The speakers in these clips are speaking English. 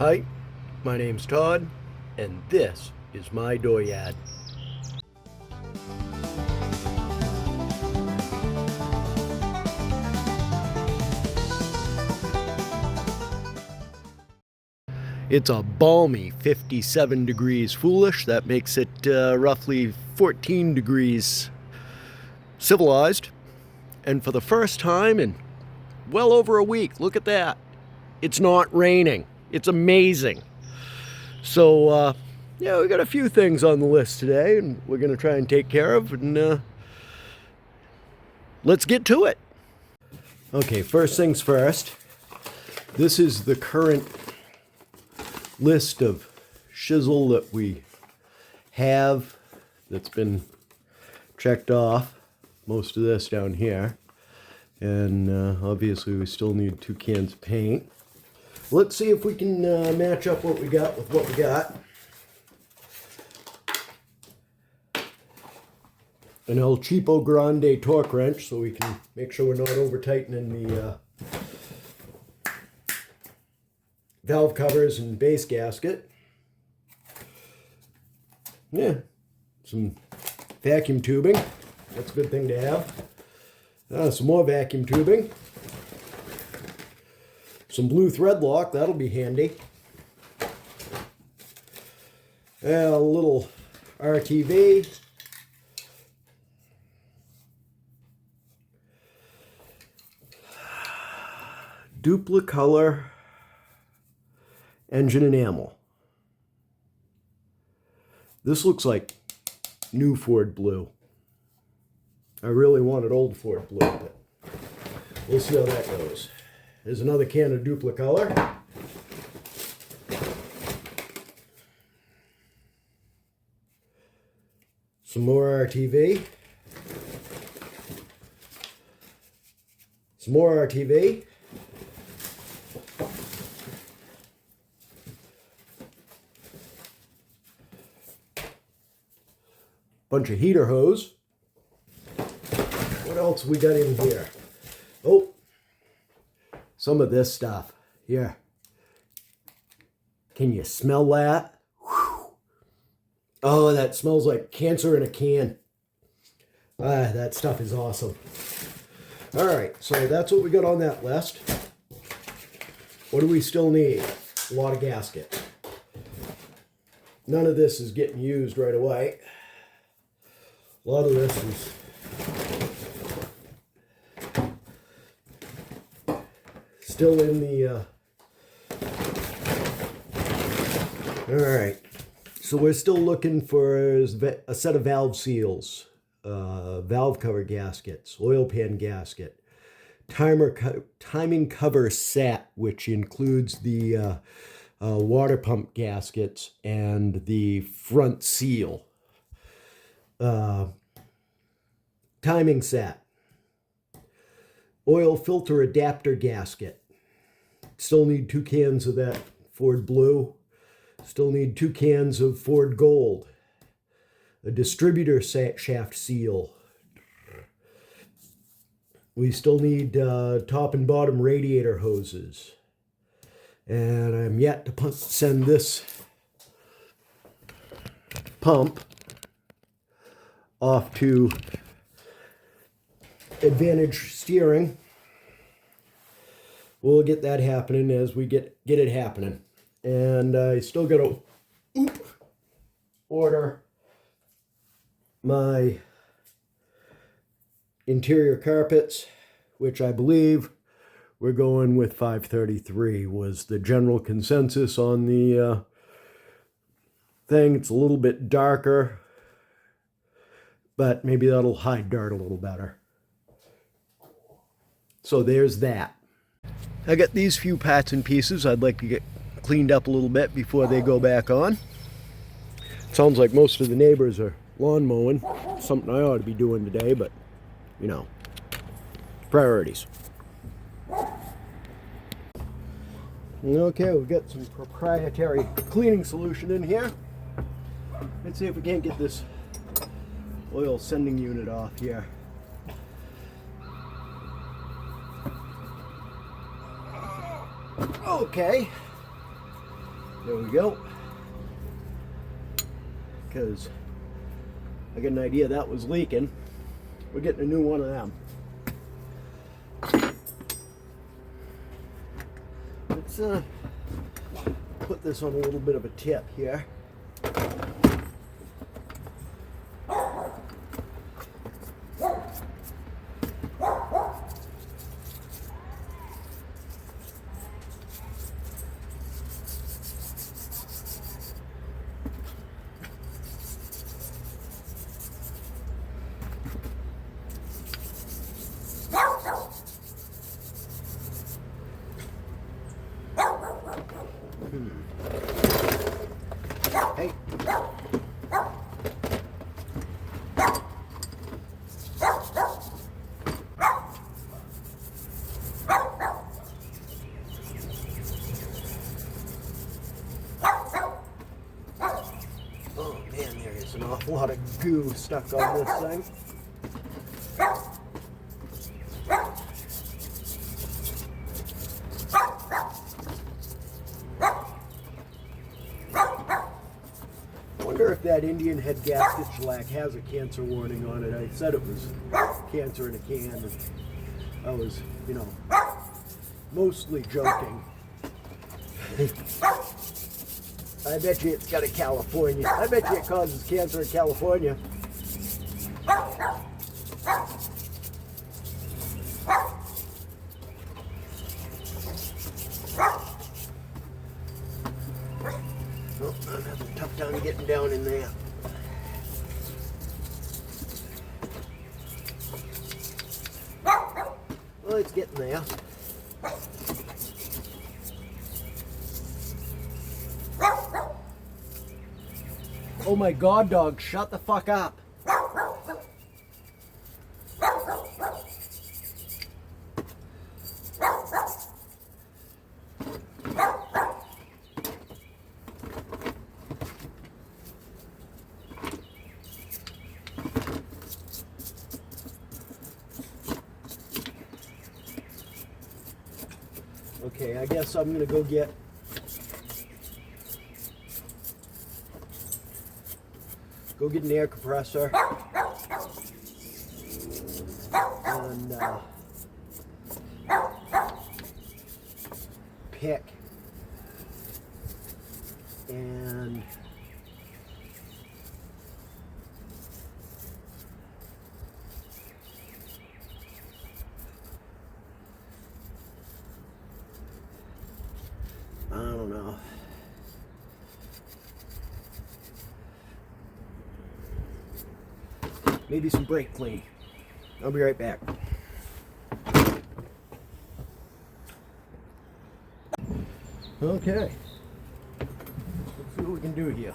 Hi, my name's Todd, and this is my dooryard. It's a balmy 57 degrees foolish. That makes it roughly 14 degrees civilized. And for the first time in well over a week, look at that. It's not raining. It's amazing. So, yeah, we got a few things on the list today, and we're going to try and take care of, and let's get to it. Okay, first things first. This is the current list of shizzle that we have that's been checked off. Most of this down here. And obviously we still need 2 cans of paint. Let's see if we can match up what we got with what we got. An El Cheapo Grande torque wrench so we can make sure we're not over tightening the valve covers and base gasket. Yeah, some vacuum tubing. That's a good thing to have. Some more vacuum tubing. Some blue thread lock, that'll be handy. A little RTV. Duplicolor engine enamel. This looks like new Ford blue. I really wanted old Ford blue, but we'll see how that goes. There's another can of Duplicolor. Some more RTV. Some more RTV. Bunch of heater hose. What else we got in here? Oh, some of this stuff. Here. Can you smell that? Whew. Oh, that smells like cancer in a can. That stuff is awesome. All right, so that's what we got on that list. What do we still need? A lot of gaskets. None of this is getting used right away. A lot of this is still in the all right, so we're still looking for a set of valve seals, valve cover gaskets, oil pan gasket, timing cover set, which includes the water pump gaskets and the front seal, timing set, oil filter adapter gasket. Still need 2 cans of that Ford Blue. Still need 2 cans of Ford Gold. A distributor shaft seal. We still need top and bottom radiator hoses. And I'm yet to send this pump off to Advantage Steering. We'll get that happening as we get it happening. And I still got to order my interior carpets, which I believe we're going with 533 was the general consensus on the thing. It's a little bit darker, but maybe that'll hide dirt a little better. So there's that. I got these few parts and pieces I'd like to get cleaned up a little bit before they go back on. Sounds like most of the neighbors are lawn mowing. Something I ought to be doing today, but, you know, priorities. Okay, we've got some proprietary cleaning solution in here. Let's see if we can't get this oil sending unit off here. Okay. There we go. Because I get an idea that was leaking. We're getting a new one of them. Let's put this on a little bit of a tip here. Hey. Oh man, there is an awful lot of goo stuck on this thing. I wonder if that Indian head gasket shellac has a cancer warning on it. I said it was cancer in a can, and I was, mostly joking. I bet you it's got a California. I bet you it causes cancer in California. Oh, I'm having a tough time getting down in there. Well, it's getting there. Oh my God, dog, shut the fuck up. Okay, I guess I'm gonna go get an air compressor and pick and I don't know. Maybe some brake clean. I'll be right back. Okay. Let's see what we can do here.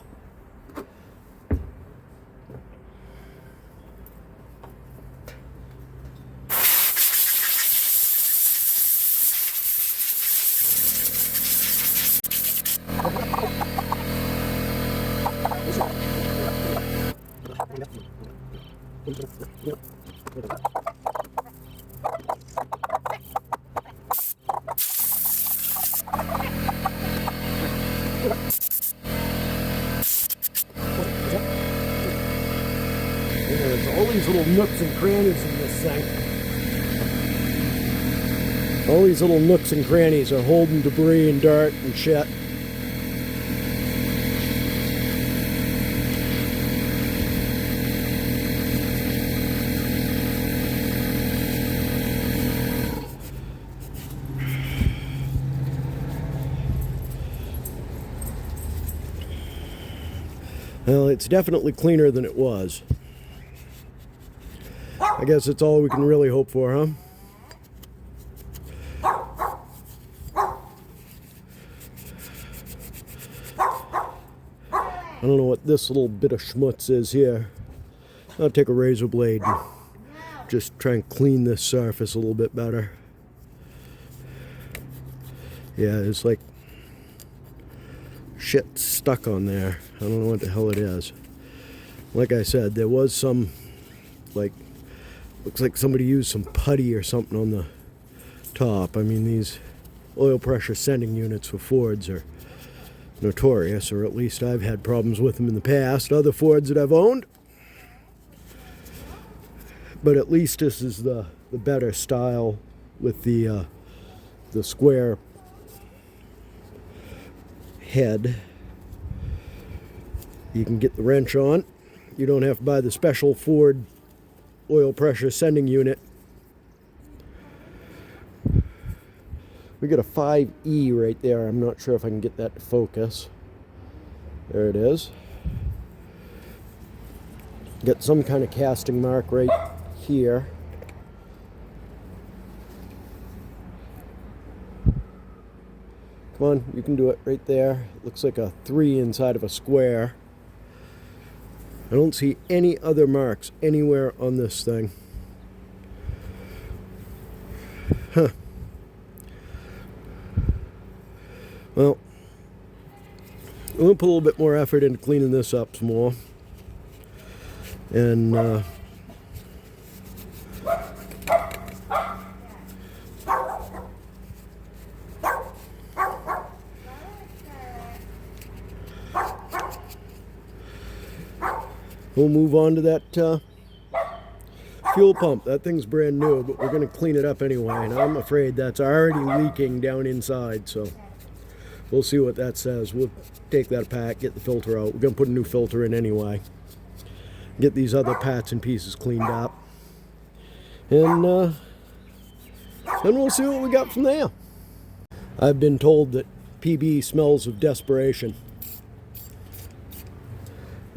There's all these little nooks and crannies in this thing. All these little nooks and crannies are holding debris and dirt and shit. Well, it's definitely cleaner than it was. I guess that's all we can really hope for, huh? I don't know what this little bit of schmutz is here. I'll take a razor blade and just try and clean this surface a little bit better. Yeah, it's like shit stuck on there. I don't know what the hell it is. Like I said, there was some, looks like somebody used some putty or something on the top. I mean, these oil pressure sending units for Fords are notorious, or at least I've had problems with them in the past. Other Fords that I've owned. But at least this is the better style with the square head. You can get the wrench on. You don't have to buy the special Ford oil pressure sending unit. We got a 5E right there. I'm not sure if I can get that to focus. There it is. Got some kind of casting mark right here. Come on, you can do it right there. It looks like a 3 inside of a square. I don't see any other marks anywhere on this thing. Huh. Well, I'm going to put a little bit more effort into cleaning this up some more. And we'll move on to that fuel pump. That thing's brand new, but we're going to clean it up anyway. And I'm afraid that's already leaking down inside, so we'll see what that says. We'll take that apart, get the filter out. We're going to put a new filter in anyway. Get these other parts and pieces cleaned up. And then we'll see what we got from there. I've been told that PB smells of desperation.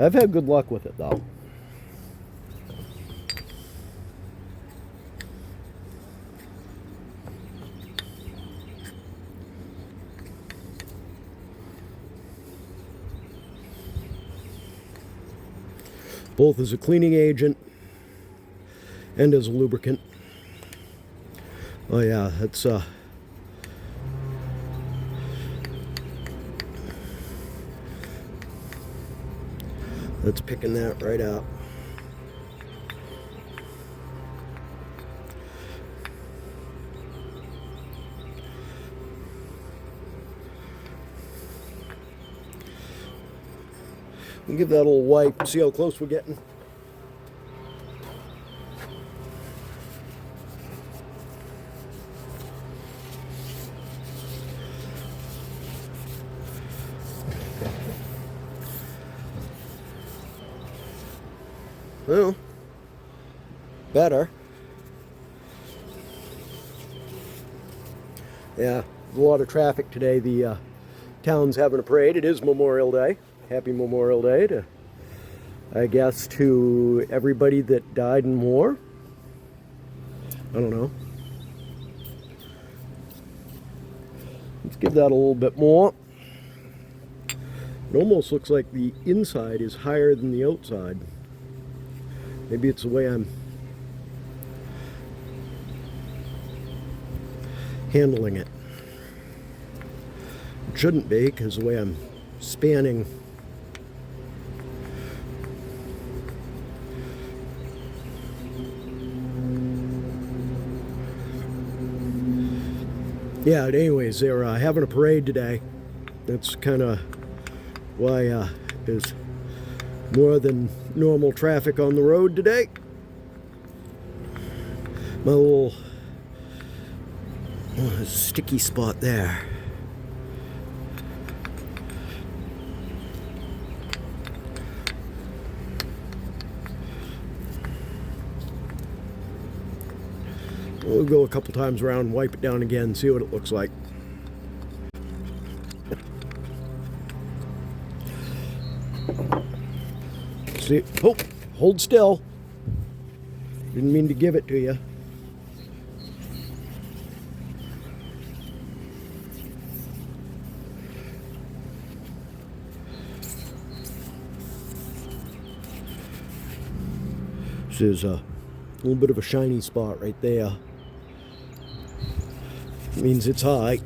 I've had good luck with it, though. Both as a cleaning agent and as a lubricant. Oh yeah, that's picking that right up. We'll give that a little wipe and see how close we're getting. Well, better. Yeah, a lot of traffic today. The town's having a parade. It is Memorial Day. Happy Memorial Day to, I guess, to everybody that died in war. I don't know. Let's give that a little bit more. It almost looks like the inside is higher than the outside. Maybe it's the way I'm handling it. It shouldn't be, because the way I'm spanning. Yeah, anyways, they're having a parade today. That's kind of why there's more than normal traffic on the road today. My little sticky spot there. We'll go a couple times around, wipe it down again, see what it looks like. See, oh, hold still. Didn't mean to give it to you. This is a little bit of a shiny spot right there. It means it's high.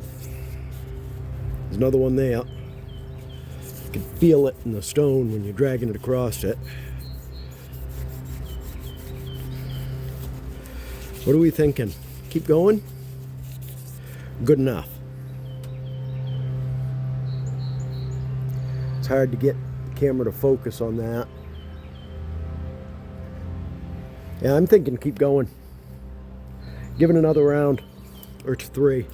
There's another one there. You can feel it in the stone when you're dragging it across it. What are we thinking? Keep going? Good enough. It's hard to get the camera to focus on that. Yeah, I'm thinking keep going. Give it another round or 3.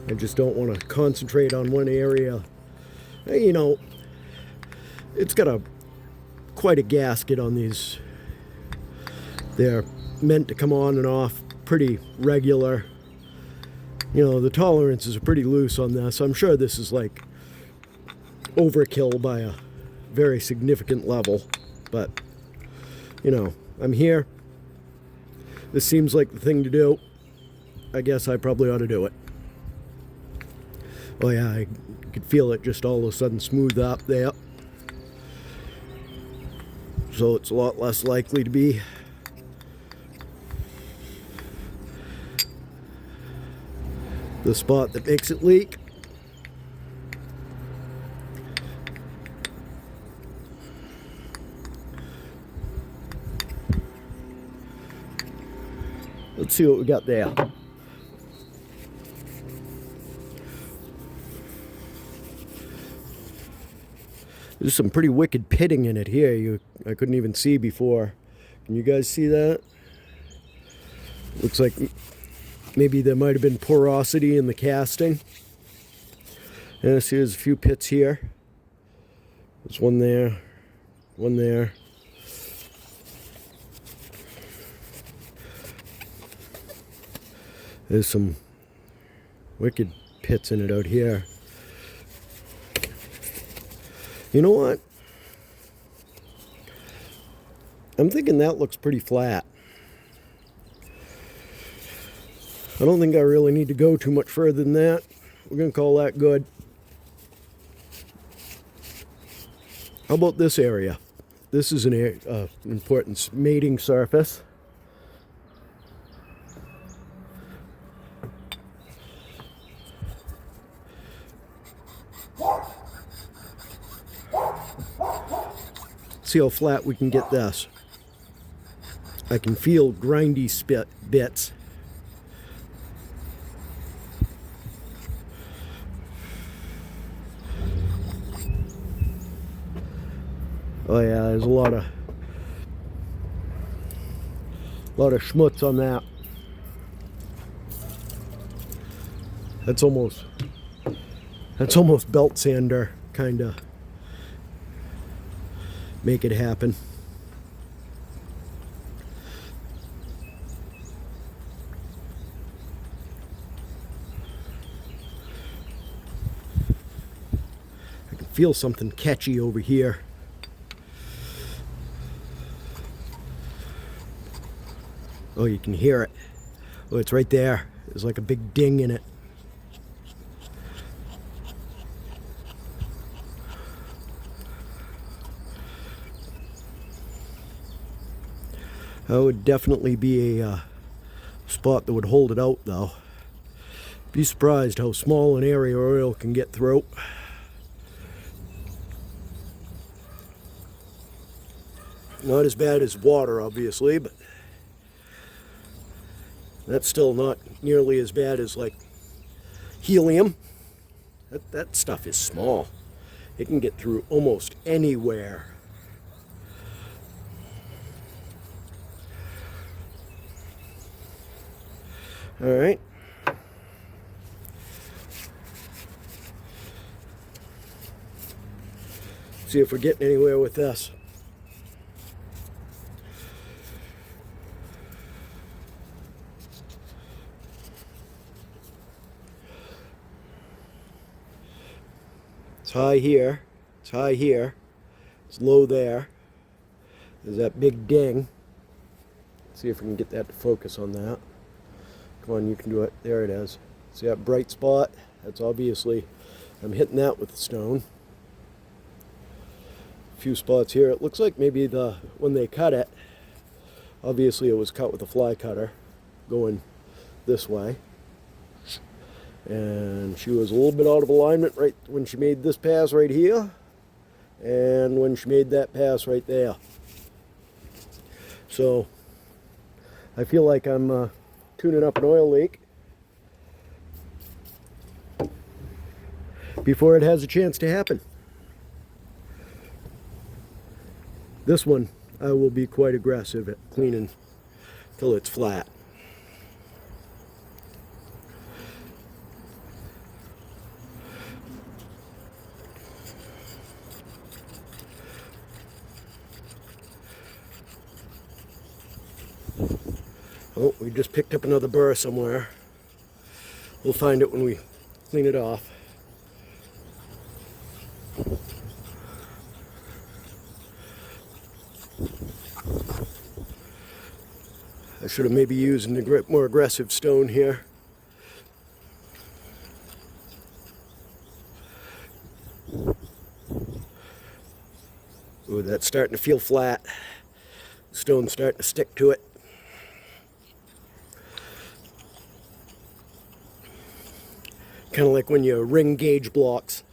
I just don't want to concentrate on one area. You know, it's got quite a gasket on these. They're meant to come on and off pretty regular. You know, the tolerances are pretty loose on this. I'm sure this is like overkill by a very significant level, but you know, I'm here. This seems like the thing to do. I guess I probably ought to do it. Oh yeah, I could feel it just all of a sudden smooth up there. So it's a lot less likely to be the spot that makes it leak. Let's see what we got there. There's some pretty wicked pitting in it here. I couldn't even see before. Can you guys see that? Looks like maybe there might have been porosity in the casting. And I see there's a few pits here. There's one there, one there. There's some wicked pits in it out here. You know what? I'm thinking that looks pretty flat. I don't think I really need to go too much further than that. We're going to call that good. How about this area? This is an important mating surface. See how flat we can get this. I can feel grindy bits. Oh yeah, there's a lot of schmutz on that. That's almost belt sander kind of make it happen. I can feel something catchy over here. Oh, you can hear it. Oh, it's right there. There's like a big ding in it. That would definitely be a spot that would hold it out, though. Be surprised how small an area oil can get through. Not as bad as water, obviously, but that's still not nearly as bad as like helium. That stuff is small. It can get through almost anywhere. All right. See if we're getting anywhere with this. It's high here. It's high here. It's low there. There's that big ding. Let's see if we can get that to focus on that. Come on, you can do it. There it is. See that bright spot? That's obviously, I'm hitting that with the stone. A few spots here. It looks like maybe when they cut it, obviously it was cut with a fly cutter going this way. And she was a little bit out of alignment right when she made this pass right here. And when she made that pass right there. So, I feel like I'm tuning up an oil leak before it has a chance to happen. This one I will be quite aggressive at cleaning till it's flat. Oh, we just picked up another burr somewhere. We'll find it when we clean it off. I should have maybe used a more aggressive stone here. Ooh, that's starting to feel flat. The stone's starting to stick to it. Kind of like when you ring gauge blocks.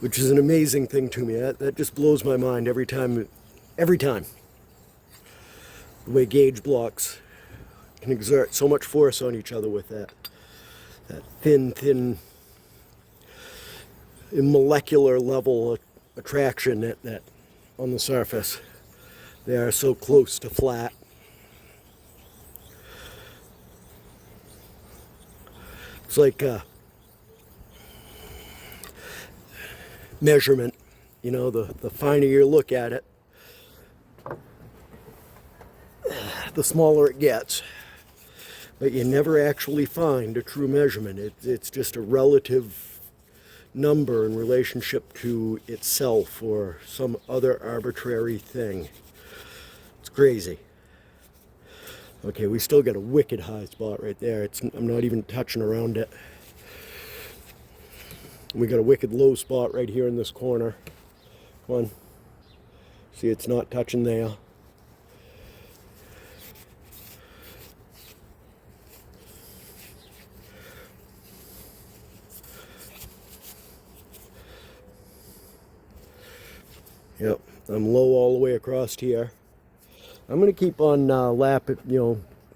Which is an amazing thing to me. That just blows my mind every time. Every time. The way gauge blocks can exert so much force on each other with that thin molecular level attraction that on the surface. They are so close to flat. It's like measurement, you know, the finer you look at it, the smaller it gets. But you never actually find a true measurement. It's just a relative number in relationship to itself or some other arbitrary thing. It's crazy. Okay, we still got a wicked high spot right there. I'm not even touching around it. We got a wicked low spot right here in this corner. Come on. See, it's not touching there. Yep, I'm low all the way across here. I'm going to keep on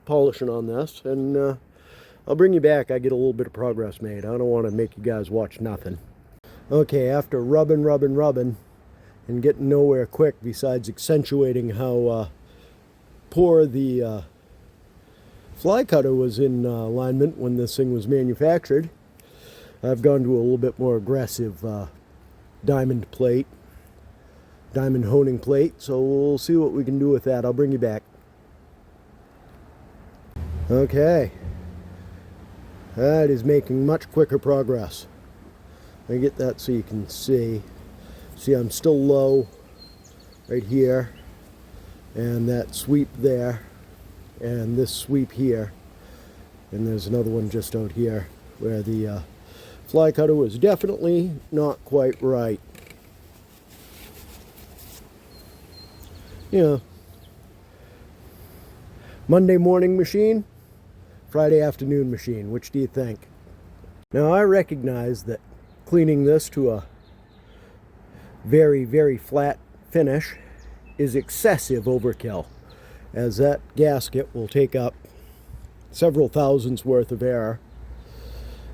polishing on this, and I'll bring you back. I get a little bit of progress made. I don't want to make you guys watch nothing. Okay, after rubbing, and getting nowhere quick besides accentuating how poor the fly cutter was in alignment when this thing was manufactured, I've gone to a little bit more aggressive diamond honing plate, so we'll see what we can do with that. I'll bring you back. Okay, that is making much quicker progress. Let me get that so you can see. See, I'm still low right here, and that sweep there, and this sweep here, and there's another one just out here where the fly cutter was definitely not quite right. You know, Monday morning machine, Friday afternoon machine. Which do you think? Now, I recognize that cleaning this to a very, very flat finish is excessive overkill, as that gasket will take up several thousandths worth of air.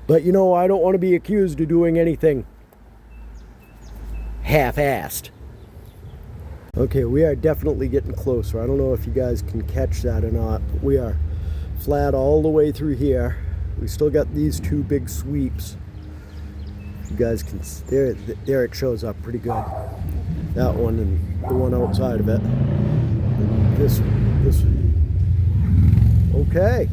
But you know, I don't want to be accused of doing anything half-assed. Okay, we are definitely getting closer. I don't know if you guys can catch that or not, but we are flat all the way through here. We still got these two big sweeps. You guys can, there it shows up pretty good. That one and the one outside of it. And this, okay.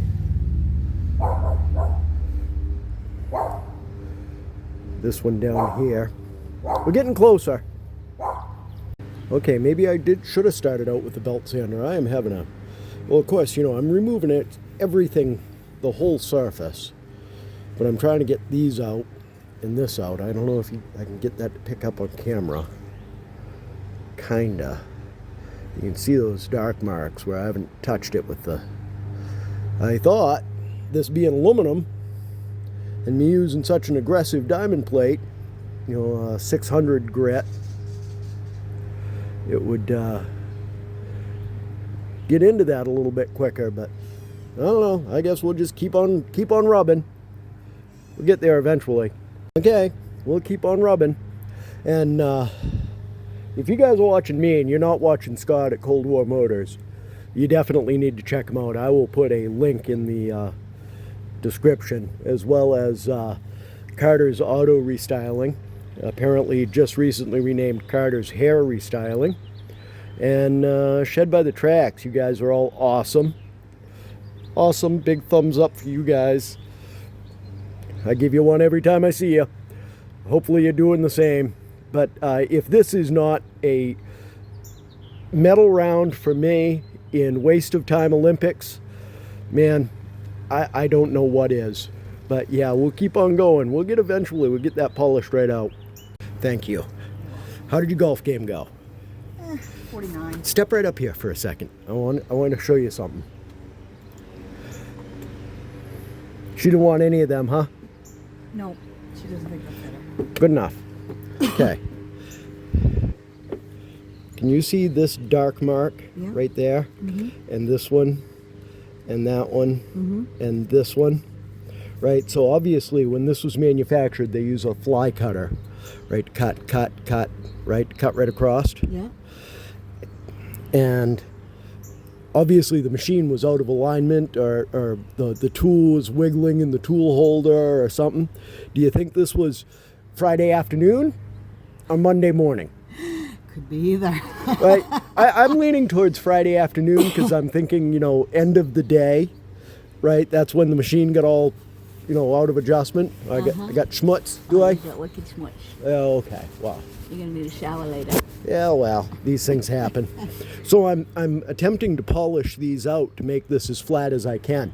This one down here. We're getting closer. Okay, maybe I should have started out with the belt sander. I am having a, well, of course, you know, I'm removing everything, the whole surface, but I'm trying to get these out and this out. I don't know if I can get that to pick up on camera. Kinda. You can see those dark marks where I haven't touched it with the, I thought this being aluminum and me using such an aggressive diamond plate, you know, 600 grit, it would get into that a little bit quicker, but I don't know. I guess we'll just keep on rubbing. We'll get there eventually. Okay, we'll keep on rubbing. And if you guys are watching me and you're not watching Scott at Cold War Motors, you definitely need to check him out. I will put a link in the description, as well as Carter's Auto Restyling. Apparently just recently renamed Carter's Hair Restyling. And Shed by the Tracks. You guys are all awesome. Awesome. Big thumbs up for you guys. I give you one every time I see you. Hopefully you're doing the same. But if this is not a medal round for me in waste of time Olympics, man, I don't know what is. But yeah, we'll keep on going. We'll get that polished right out. Thank you. How did your golf game go? 49. Step right up here for a second. I want to show you something. She didn't want any of them, huh? No, she doesn't think that's better. Good enough. Okay. Can you see this dark mark right there? Mm-hmm. And this one, and that one, and this one? Right, so obviously when this was manufactured, they use a fly cutter, right? Cut, right? Cut right across. Yeah. And obviously the machine was out of alignment, or the tool was wiggling in the tool holder or something. Do you think this was Friday afternoon or Monday morning? Could be either. Right. I'm leaning towards Friday afternoon because I'm thinking, end of the day, right? That's when the machine got all, out of adjustment. I got schmutz, do I? You got wicked smush. Oh, okay. Wow. You're going to need a shower later. Yeah, well, these things happen. So I'm attempting to polish these out to make this as flat as I can.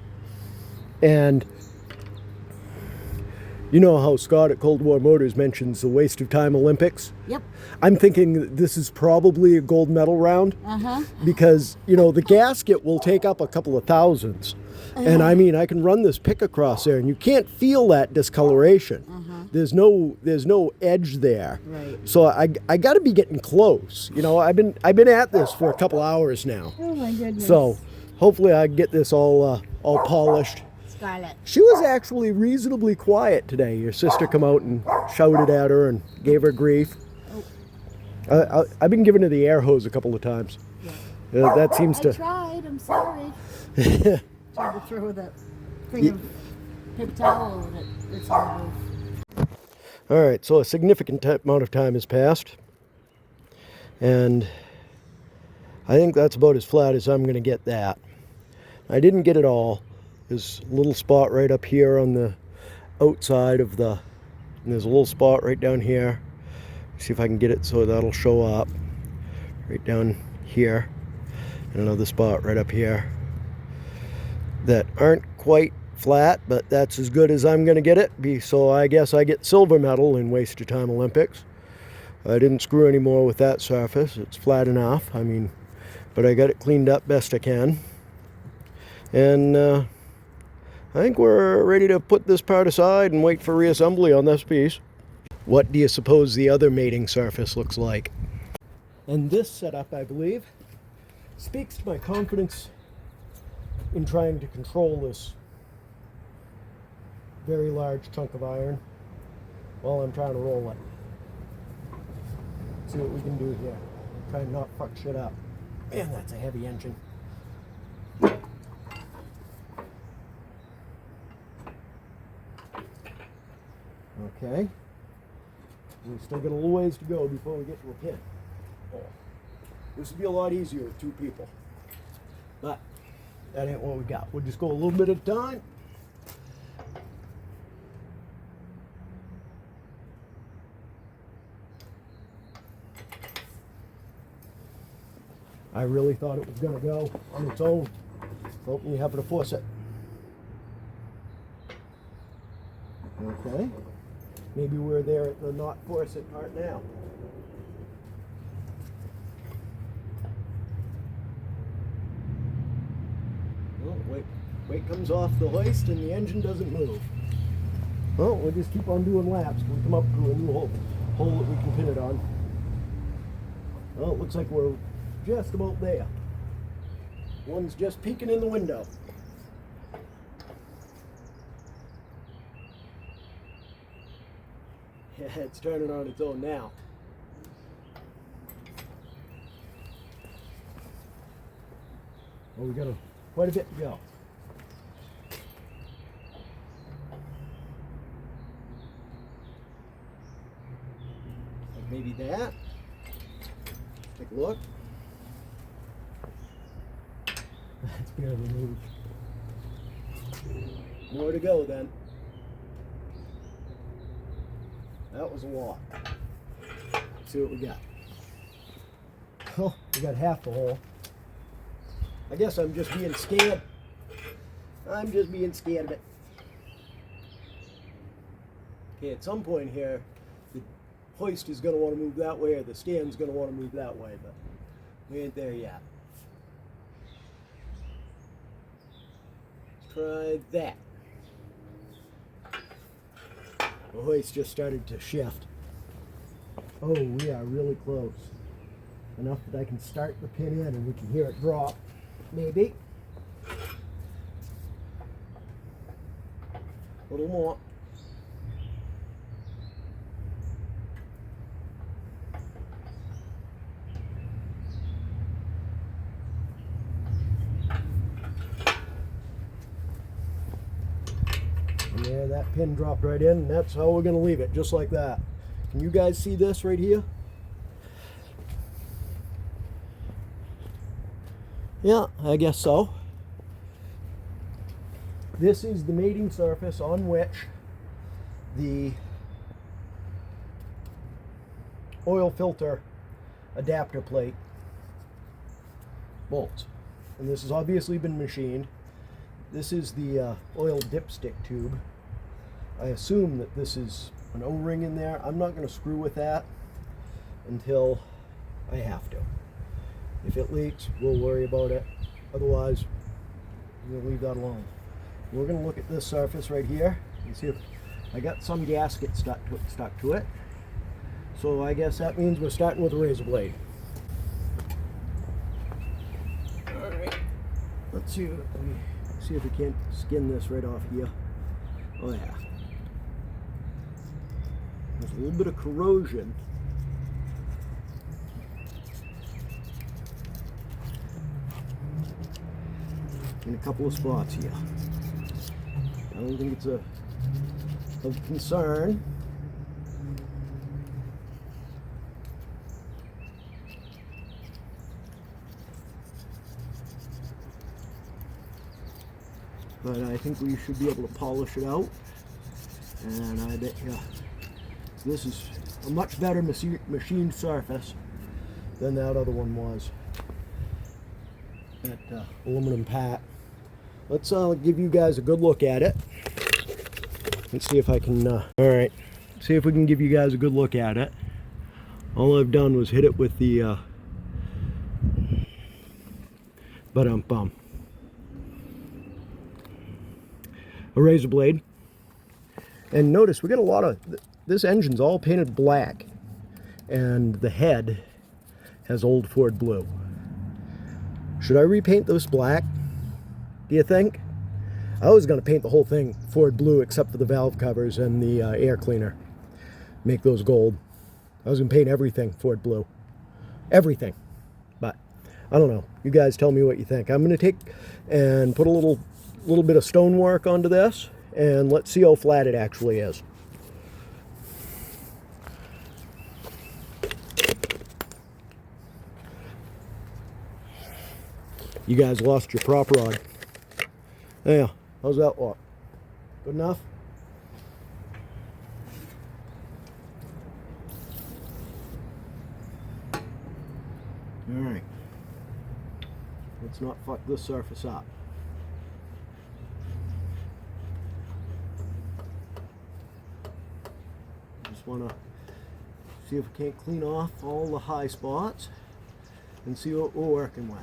And you know how Scott at Cold War Motors mentions the waste of time Olympics? Yep. I'm thinking that this is probably a gold medal round. Because, the gasket will take up a couple of thousands. And I mean, I can run this pick across there and you can't feel that discoloration. There's no edge there. Right. So I got to be getting close. I've been at this for a couple hours now. Oh my goodness. So hopefully I can get this all polished. Scarlett. She was actually reasonably quiet today. Your sister come out and shouted at her and gave her grief. I've been giving her the air hose a couple of times. Yeah. That seems to. I tried. I'm sorry. Tried to throw that thing of paper towel and it's on the roof. All right, so a significant amount of time has passed, and I think that's about as flat as I'm going to get that. I didn't get it all. There's a little spot right up here on the outside of and there's a little spot right down here. See if I can get it so that'll show up right down here, and another spot right up here that aren't quite flat, but that's as good as I'm going to get it. So I guess I get silver medal in waste of time Olympics. I didn't screw any more with that surface. It's flat enough. I mean, but I got it cleaned up best I can. And I think we're ready to put this part aside and wait for reassembly on this piece. What do you suppose the other mating surface looks like? And this setup, I believe, speaks to my confidence in trying to control this very large chunk of iron while I'm trying to roll it. See what we can do here. Try and not fuck shit up. Man, that's a heavy engine. Okay. We still got a little ways to go before we get to a pin. Oh. This would be a lot easier with two people. But that ain't what we got. We'll just go a little bit at a time. I really thought it was going to go on its own. But we have to force it. Okay. Maybe we're there at the not force it part now. Well, weight comes off the hoist and the engine doesn't move. Well, we'll just keep on doing laps till we come up to a new hole that we can pin it on. Well, it looks like we're just about there. One's just peeking in the window. Yeah, it's turning on its own now. Well, we got quite a bit to go. Like maybe that. Take a look. That's barely moved. More to go then. That was a lot. Let's see what we got. Oh, we got half the hole. I guess I'm just being scared. I'm just being scared of it. Okay, at some point here, the hoist is going to want to move that way, or the stand's going to want to move that way, but we ain't there yet. Let's try that. The hoist just started to shift. Oh, we are really close. Enough that I can start the pin in and we can hear it drop. Maybe. A little more. And there, that pin dropped right in, and that's how we're going to leave it, just like that. Can you guys see this right here? Yeah, I guess so. This is the mating surface on which the oil filter adapter plate bolts. And this has obviously been machined. This is the oil dipstick tube. I assume that this is an O-ring in there. I'm not going to screw with that until I have to. If it leaks, we'll worry about it. Otherwise, we'll leave that alone. We're going to look at this surface right here and see if I got some gasket stuck to it. So I guess that means we're starting with a razor blade. All right. Let's see if we can't skin this right off here. Oh yeah. There's a little bit of corrosion. In a couple of spots here. I don't think it's of concern. But I think we should be able to polish it out. And I bet you this is a much better machined surface than that other one was. That aluminum pat. Let's give you guys a good look at it. Let's see if I can, all right, see if we can give you guys a good look at it. All I've done was hit it with the, a razor blade. And notice we got a lot of, this engine's all painted black. And the head has old Ford blue. Should I repaint this black? Do you think? I was going to paint the whole thing Ford blue except for the valve covers and the air cleaner. Make those gold. I was going to paint everything Ford blue. Everything. But I don't know. You guys tell me what you think. I'm going to take and put a little bit of stonework onto this, and let's see how flat it actually is. You guys lost your prop rod. Yeah, how's that look? Good enough? Alright. Let's not fuck this surface up. Just want to see if we can't clean off all the high spots and see what we're working with.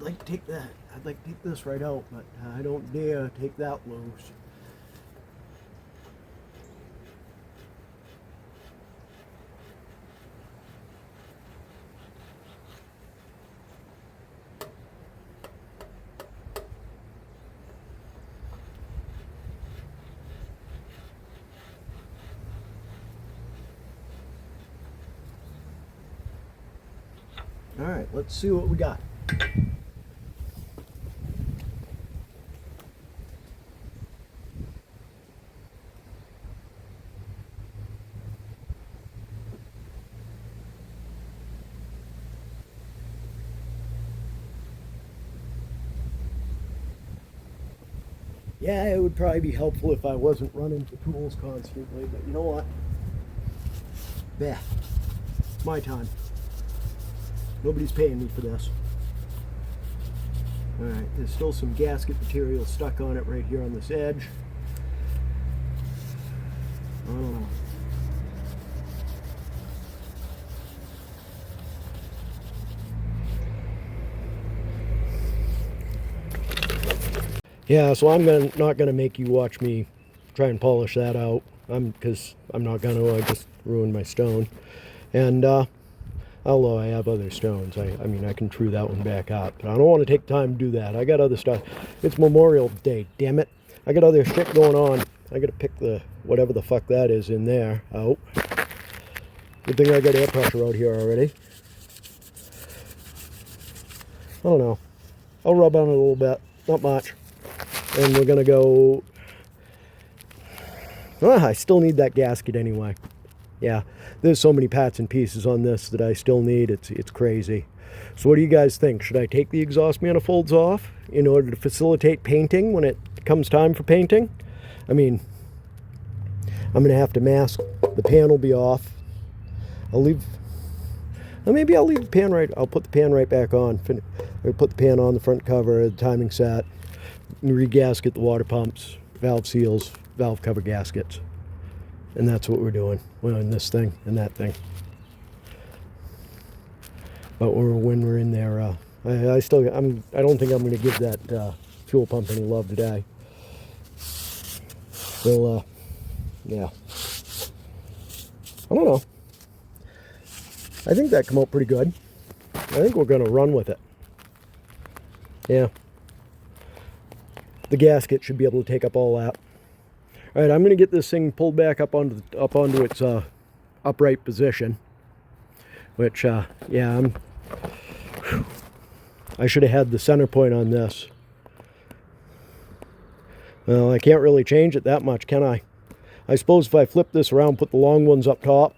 like to take that. I'd like to take this right out, but I don't dare take that loose. All right, let's see what we got. Yeah, it would probably be helpful if I wasn't running to tools constantly, but you know what? There. It's my time. Nobody's paying me for this. Alright, there's still some gasket material stuck on it right here on this edge. I don't know. Yeah, so I'm not gonna make you watch me try and polish that out. Because I'm not gonna. I just ruined my stone. And although I have other stones, I mean I can true that one back up. But I don't want to take time to do that. I got other stuff. It's Memorial Day, damn it! I got other shit going on. I got to pick the whatever the fuck that is in there out. Good thing I got air pressure out here already. I don't know. I'll rub on it a little bit, not much. And we're gonna go. I still need that gasket anyway. Yeah, there's so many parts and pieces on this that I still need. It's crazy. So what do you guys think? Should I take the exhaust manifolds off in order to facilitate painting when it comes time for painting? I mean, I'm gonna have to mask. The pan will be off. Maybe I'll leave the pan right. I'll put the pan right back on. I'll put the pan on the front cover, the timing set, regasket the water pumps, valve seals, valve cover gaskets. And that's what we're doing. We're in this thing and that thing. But when we're in there, I don't think I'm going to give that fuel pump any love today. Well, yeah. I don't know. I think that came out pretty good. I think we're going to run with it. Yeah. The gasket should be able to take up all that. All right, I'm going to get this thing pulled back up onto its upright position. Which, yeah, I should have had the center point on this. Well, I can't really change it that much, can I? I suppose if I flip this around, put the long ones up top.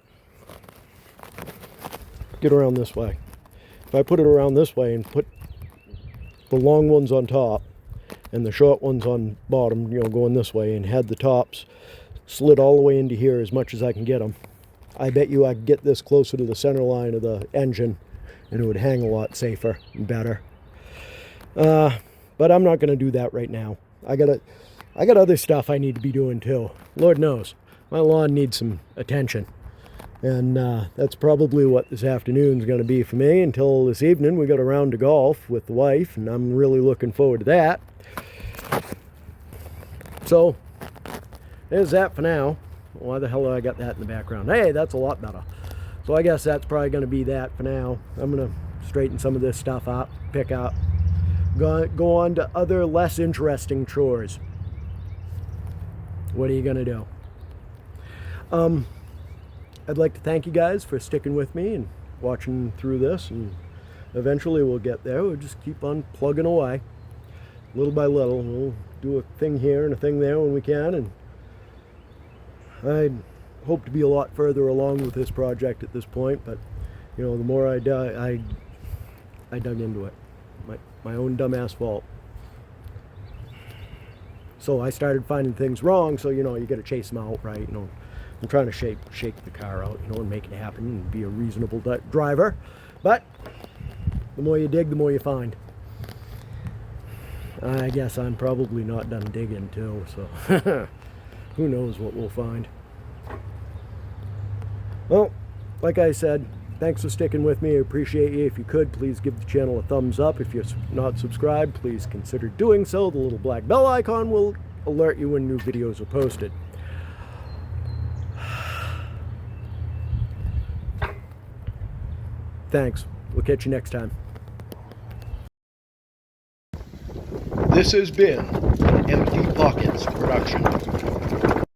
Get around this way. If I put it around this way and put the long ones on top and the short ones on bottom, you know, going this way, and had the tops slid all the way into here as much as I can get them, I bet you I could get this closer to the center line of the engine and it would hang a lot safer and better. But I'm not going to do that right now. I got other stuff I need to be doing too. Lord knows, my lawn needs some attention. And that's probably what this afternoon's going to be for me until this evening. We got a round of golf with the wife, and I'm really looking forward to that. So, there's that for now. Why the hell do I got that in the background? Hey, that's a lot better. So I guess that's probably going to be that for now. I'm going to straighten some of this stuff up, pick up, go on to other less interesting chores. What are you going to do? I'd like to thank you guys for sticking with me and watching through this, and eventually we'll get there. We'll just keep on plugging away, little by little. We'll do a thing here and a thing there when we can, and I hope to be a lot further along with this project at this point, but you know, the more I dug into it, my own dumbass fault. So I started finding things wrong, so you know, you got to chase them out, right? You know, I'm trying to shake the car out, you know, and make it happen and be a reasonable driver. But the more you dig, the more you find. I guess I'm probably not done digging too, so who knows what we'll find. Well, like I said, Thanks for sticking with me. I appreciate you. If you could, please give the channel a thumbs up. If you're not subscribed, please consider doing so. The little black bell icon will alert you when new videos are posted. Thanks. We'll catch you next time. This has been an Empty Pockets production.